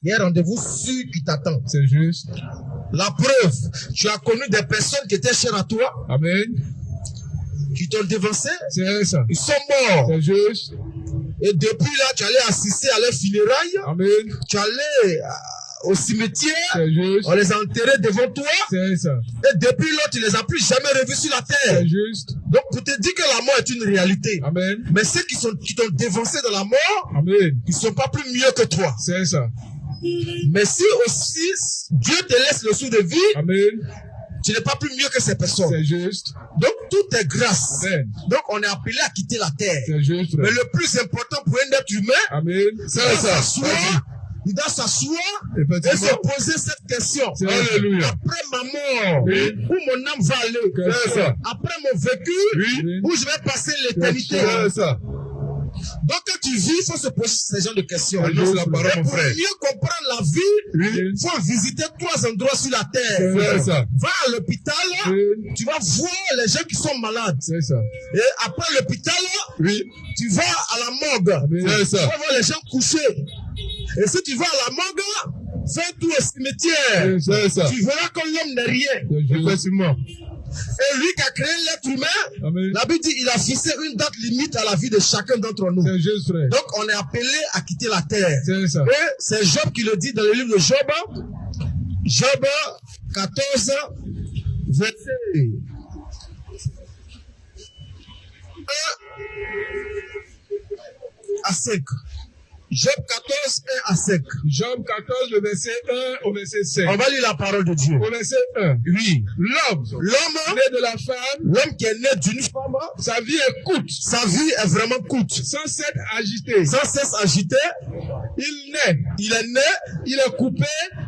Il y a un rendez-vous sûr qui t'attend. C'est juste. La preuve, tu as connu des personnes qui étaient chères à toi, Amen. qui t'ont dévancé. C'est ça. Ils sont morts. C'est juste. Et depuis là, tu allais assister à leurs funérailles. Amen. Tu allais au cimetière. C'est juste. On les a enterrés devant toi. C'est ça. Et depuis là, tu les as plus jamais revus sur la terre. C'est juste. Donc, pour te dire que la mort est une réalité. Amen. Mais ceux qui t'ont dévancé dans la mort, Amen. ils ne sont pas plus mieux que toi. C'est ça. Mais si aussi Dieu te laisse le sou de vie, Amen. tu n'es pas plus mieux que ces personnes. C'est juste. Donc, tout est grâce. Amen. Donc, on est appelé à quitter la terre. C'est juste. Mais le plus important pour un être humain, Amen. c'est s'asseoir. Il doit s'asseoir et se poser cette question. Alléluia. Après ma mort, Oui. où mon âme va aller? C'est ça. Après mon vécu, Oui. où je vais passer l'éternité? C'est ça. Donc, quand tu vis, il faut se poser ce genre de questions. Annonce la parole, Et mon pour frère. mieux comprendre la vie, Oui. il faut visiter 3 endroits sur la terre. C'est ça. Va à l'hôpital, Oui. tu vas voir les gens qui sont malades. C'est ça. Et après l'hôpital, Oui. tu vas à la morgue. C'est Tu ça. vas voir les gens couchés. Et si tu vas à la morgue, fais tout au cimetière. C'est ça. Tu verras que l'homme n'est rien. Effectivement. Et lui qui a créé l'être humain, Amen. la Bible dit il a fixé une date limite à la vie de chacun d'entre nous. C'est juste, frère. Donc on est appelé à quitter la terre. C'est ça. Et c'est Job qui le dit dans le livre de Job. Job 14, verset 1 à 5. Job 14, 1 à 5. Job 14, le verset 1 au verset 5. On va lire la parole de Dieu. Au verset 1. Oui. L'homme, L'homme, né de la femme, l'homme qui est né d'une femme, sa vie est courte, sa vie est vraiment courte. sans s'être agité. Sans cesse agité, Il naît, il est né, il est coupé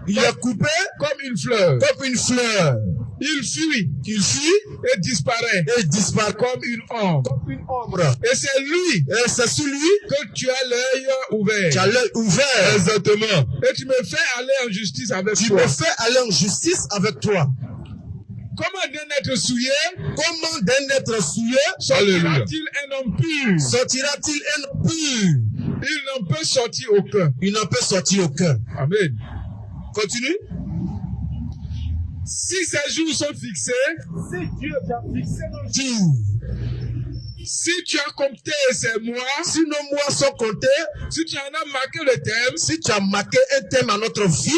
il est coupé comme une fleur. comme une fleur. Il fuit Il fuit et disparaît et il disparaît comme une ombre. comme une ombre. Et c'est lui Et c'est sur lui que tu as l'œil ouvert. qui a l'œil ouvert. Exactement. Et tu me fais aller en justice avec Tu toi. me fais aller en justice avec toi. Comment d'un être souillé Comment d'un être souillé sortira-t-il un homme pur? sortira-t-il un homme pur? Il n'en peut sortir aucun. Il n'en peut sortir aucun. Amen. Continue. Si ces jours sont fixés, Si Dieu t'a fixé nos jours, si tu as compté ces mois, si nos mois sont comptés, si tu en as marqué le thème, si tu as marqué un thème à notre vie,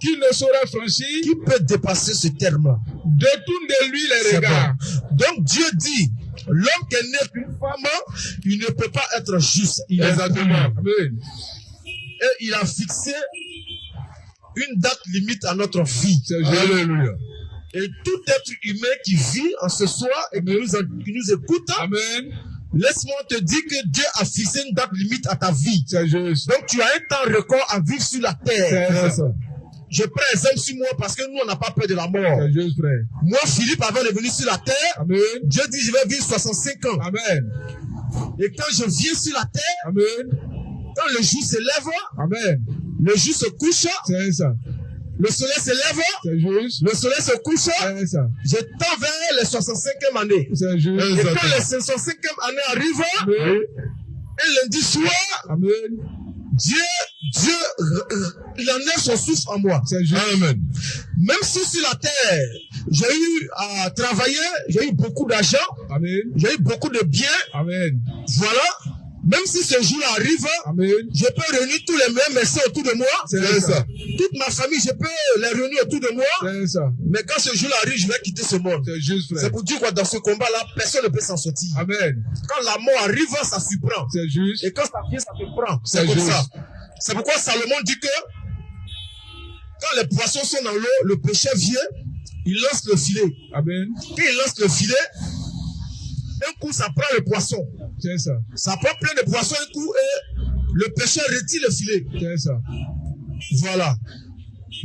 qui ne saurait franchir, qui peut dépasser ce terme? détourne de lui les C'est regards. bon. Donc Dieu dit, l'homme qui est né d'une femme, il ne peut pas être juste. Il est Exactement. impur. Amen. Et il a fixé une date limite à notre vie. C'est Alléluia. Et tout être humain qui vit en ce soir et qui nous écoute, Amen. laisse-moi te dire que Dieu a fixé une date limite à ta vie. C'est juste. Donc tu as un temps record à vivre sur la terre. C'est ça. Je prends exemple sur moi parce que nous on n'a pas peur de la mort. C'est juste, frère. Moi, Philippe, avant de venir sur la terre, Amen. Dieu dit je vais vivre 65 ans. Amen. Et quand je viens sur la terre, Amen. quand le jour se lève, Amen. le jour se couche, C'est ça. le soleil se lève, C'est juste. le soleil se couche, C'est ça. je tends vers les 65e année. C'est juste. Et quand les 65e année arrive, Amen. et lundi soir, Amen. Dieu, il enlève son souffle en moi. C'est juste. Amen. Même si sur la terre, j'ai eu à travailler, j'ai eu beaucoup d'argent, Amen. j'ai eu beaucoup de biens, Amen. voilà. Même si ce jour arrive, Amen. je peux réunir tous les meilleurs médecins autour de moi. C'est ça. Toute ma famille, je peux les réunir autour de moi. C'est ça. Mais quand ce jour arrive, je vais quitter ce monde. C'est juste, C'est frère. pour dire quoi, dans ce combat-là, personne ne peut s'en sortir. Amen. Quand la mort arrive, ça surprend. C'est juste. Et quand ça vient, ça te prend. C'est C'est comme juste. ça. C'est pourquoi Salomon dit que quand les poissons sont dans l'eau, le pêcheur vient, il lance le filet. Amen. Quand il lance le filet, un coup, ça prend le poisson. C'est ça. Ça prend plein de poissons un coup et le pêcheur retire le filet. C'est ça. Voilà.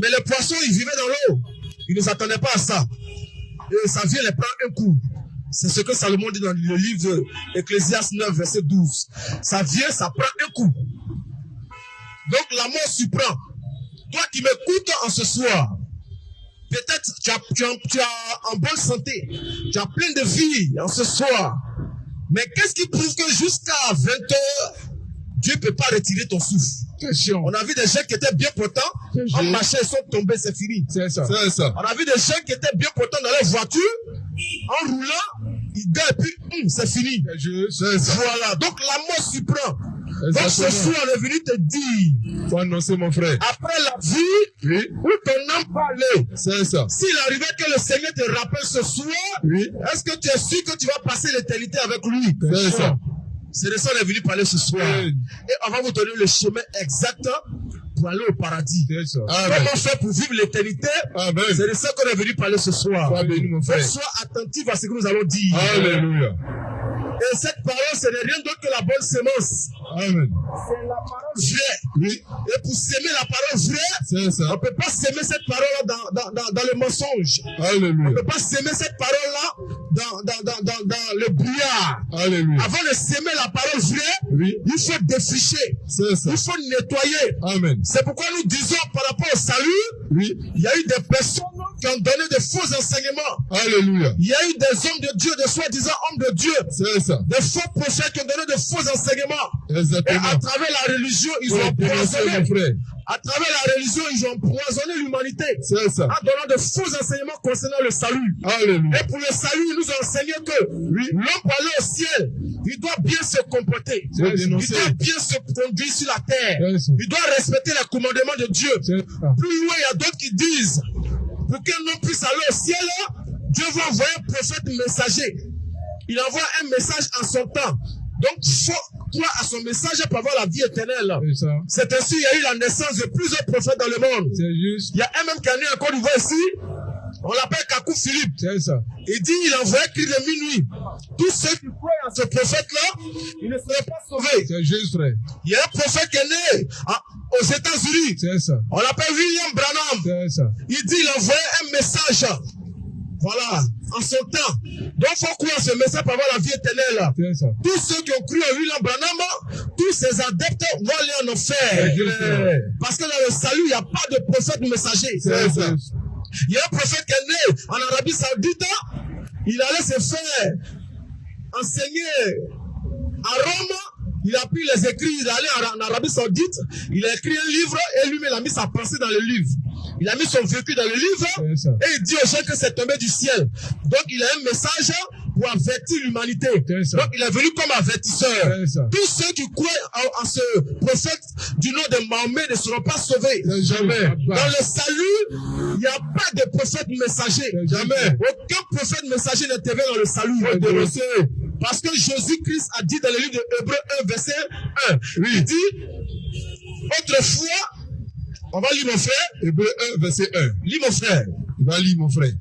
Mais les poissons, ils vivaient dans l'eau. Ils ne s'attendaient pas à ça. Et ça vient les prendre un coup. C'est ce que Salomon dit dans le livre Ecclésiaste 9, verset 12. Ça vient, ça prend un coup. Donc la mort surprend. Toi qui m'écoutes en ce soir, peut-être tu as en bonne santé, tu as plein de vie en ce soir. Mais qu'est-ce qui prouve que jusqu'à 20 h, Dieu ne peut pas retirer ton souffle? C'est chiant. On a vu des gens qui étaient bien potents, en marchant, ils sont tombés, c'est fini. C'est ça. C'est ça. On a vu des gens qui étaient bien potents dans leur voiture, en roulant, ils gagnent et puis c'est fini. C'est juste. C'est ça. Voilà, donc la mort surprend. Donc ce Exactement. soir, on est venu te dire, Faut annoncer mon frère. après la vie, Oui. où ton âme parlait, C'est ça. s'il arrivait que le Seigneur te rappelle ce soir, Oui. est-ce que tu es sûr que tu vas passer l'éternité avec lui? C'est ça. C'est de ça qu'on est venu parler ce soir. Oui. Et on va vous donner le chemin exact pour aller au paradis. C'est ça. Amen. Comment faire pour vivre l'éternité? Amen. C'est de ça qu'on est venu parler ce soir. Sois béni, mon Donc frère. sois attentif à ce que nous allons dire. Alléluia. Et cette parole, ce n'est rien d'autre que la bonne sémence. Amen. C'est la parole vraie. Oui. Et pour s'aimer la parole vraie, C'est on ça. ne peut pas s'aimer cette parole-là dans le mensonge. On ne Alléluia. peut pas s'aimer cette parole-là dans le brouillard. Alléluia. Avant de s'aimer la parole vraie, Oui. il faut défricher. C'est ça. Il faut nettoyer. Amen. C'est pourquoi nous disons par rapport au salut, Oui. il y a eu des personnes qui ont donné de faux enseignements. Alléluia. Il y a eu des hommes de Dieu, des soi-disant hommes de Dieu, C'est ça. des faux prophètes qui ont donné de faux enseignements. Et Exactement. à travers la religion, ils Faut ont dénoncer, mon empoisonné. frère. À travers la religion, ils ont empoisonné l'humanité. C'est ça. En donnant de faux enseignements concernant le salut. Alléluia. Et pour le salut, il nous a enseigné que l'homme pour aller au ciel, il doit bien se comporter. Faut Il dénoncer. doit bien se conduire sur la terre. C'est ça. Il doit respecter les commandements de Dieu. C'est ça. Plus loin, il y a d'autres qui disent, pour qu'un homme puisse aller au ciel, Dieu va envoyer un prophète messager. Il envoie un message en son temps. Donc, il faut croire à son message pour avoir la vie éternelle. C'est ça. C'est ainsi qu'il y a eu la naissance de plusieurs prophètes dans le monde. C'est juste. Il y a un même qui est né en Côte d'Ivoire ici. On l'appelle Kakou Philippe. C'est ça. Il dit, il envoyait cri de minuit. Tous ceux qui croient en ce prophète-là, ils ne seront pas sauvés. C'est juste, frère. Il y a un prophète qui est né aux États-Unis. C'est ça. On l'appelle William Branham. C'est ça. Il dit, il envoyait un message. Voilà, en son temps. Donc, il faut croire ce message pour avoir la vie éternelle. C'est ça. Tous ceux qui ont cru en William Branham, tous ces adeptes vont aller en enfer. Ouais. Parce que dans le salut, il n'y a pas de prophète messager. C'est ça. Il y a un prophète qui est né en Arabie Saoudite. Il allait se faire enseigner à Rome. Il a pris les écrits, il est allé en Arabie Saoudite. Il a écrit un livre et lui-même il a mis sa pensée dans le livre. Il a mis son vécu dans le livre C'est ça. et il dit aux gens que c'est tombé du ciel. Donc il a un message pour avertir l'humanité. C'est ça. Donc il est venu comme avertisseur. C'est ça. Tous ceux qui croient en ce prophète du nom de Mahomet ne seront pas sauvés. Jamais. Dans le salut, il n'y a pas de prophète messager. Jamais. Aucun prophète messager n'intervient dans le salut. Faut dénoncer. Parce que Jésus-Christ a dit dans le livre de Hébreux 1, verset 1, Oui. il dit, autrefois, on va lire mon frère, Hébreux 1, verset 1. lis mon frère, Va lire, mon frère.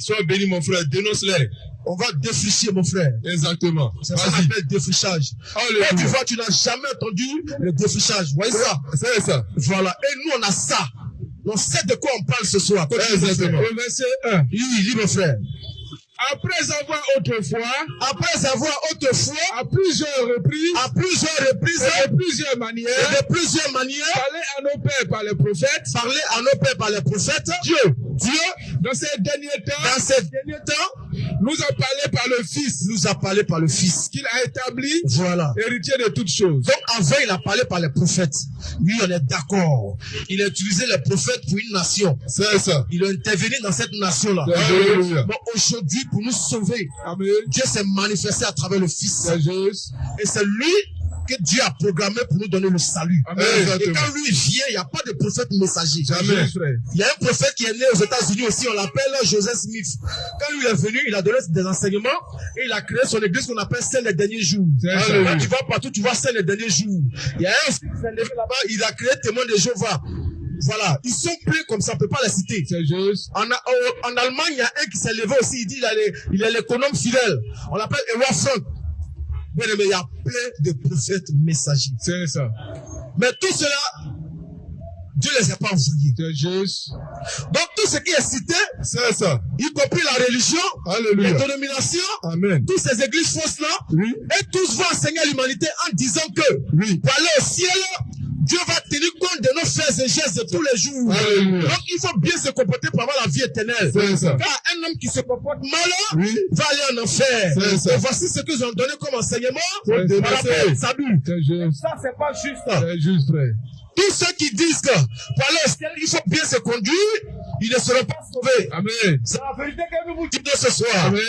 Sois béni, mon frère. Dénonce-les. on va défricher mon frère. Exactement. C'est ça qu'on Vas-y. appelle défrichage. Alléluia. Et tu vois, tu n'as jamais entendu le défrichage. Vous voyez ça? C'est ça. Voilà. Et nous, on a ça. On sait de quoi on parle ce soir. Continue, mon Exactement. frère. Au verset 1. Lis mon frère. Après avoir autrefois, Après avoir autrefois, à plusieurs reprises, à plusieurs reprises, et de plusieurs et manières, de plusieurs manières, parlé à nos pères par les prophètes, parler à nos pères par les prophètes, Dieu, dans ces derniers temps, dans ces derniers temps, nous a parlé par le Fils, nous a parlé par le Fils. qu'il a établi, Voilà. héritier de toutes choses. Donc avant, il a parlé par les prophètes. Lui, on est d'accord. Il a utilisé les prophètes pour une nation. C'est ça. Il a intervenu dans cette nation-là. Alléluia. Bon, aujourd'hui, pour nous sauver, Amen. Dieu s'est manifesté à travers le Fils. C'est juste. Et c'est lui que Dieu a programmé pour nous donner le salut. Amen. Et Exactement. quand lui vient, il n'y a pas de prophète messager. C'est juste, frère. Il y a un prophète qui est né aux États-Unis aussi, on l'appelle Joseph Smith. Quand lui est venu, il a donné des enseignements et il a créé son église qu'on appelle Celle des derniers jours. C'est ça. Quand tu vas partout, tu vois Celle des derniers jours. Il y a un qui s'est levé là-bas, il a créé Témoin de Jéhovah. Voilà, ils sont pleins comme ça, on ne peut pas les citer. C'est juste. En Allemagne, il y a un qui s'est levé aussi, il dit il est l'économe fidèle. On l'appelle Edward Frank. Bien aimé, il y a plein de prophètes messagers. C'est ça. Mais tout cela, Dieu ne les a pas envoyés. C'est juste. Donc tout ce qui est cité, C'est ça. y compris la religion, les Alléluia. dénominations, Amen. toutes ces églises fausses-là, Oui. et tous vont enseigner à l'humanité en disant que Oui. pour aller au ciel, Dieu va tenir compte de nos frères exégèses de tous les jours. Alléluia. Donc il faut bien se comporter pour avoir la vie éternelle. C'est ça. Car un homme qui se comporte mal Oui. va aller en enfer. C'est ça. Et voici ce que j'ai donné comme enseignement Faut par dénoncer. rapport au salut. C'est juste. Ça, c'est pas juste. C'est juste, frère. Tous ceux qui disent que pour aller au ciel, il faut bien se conduire, ils ne seront pas sauvés. Amen. C'est la vérité que nous vous disons ce soir. Amen.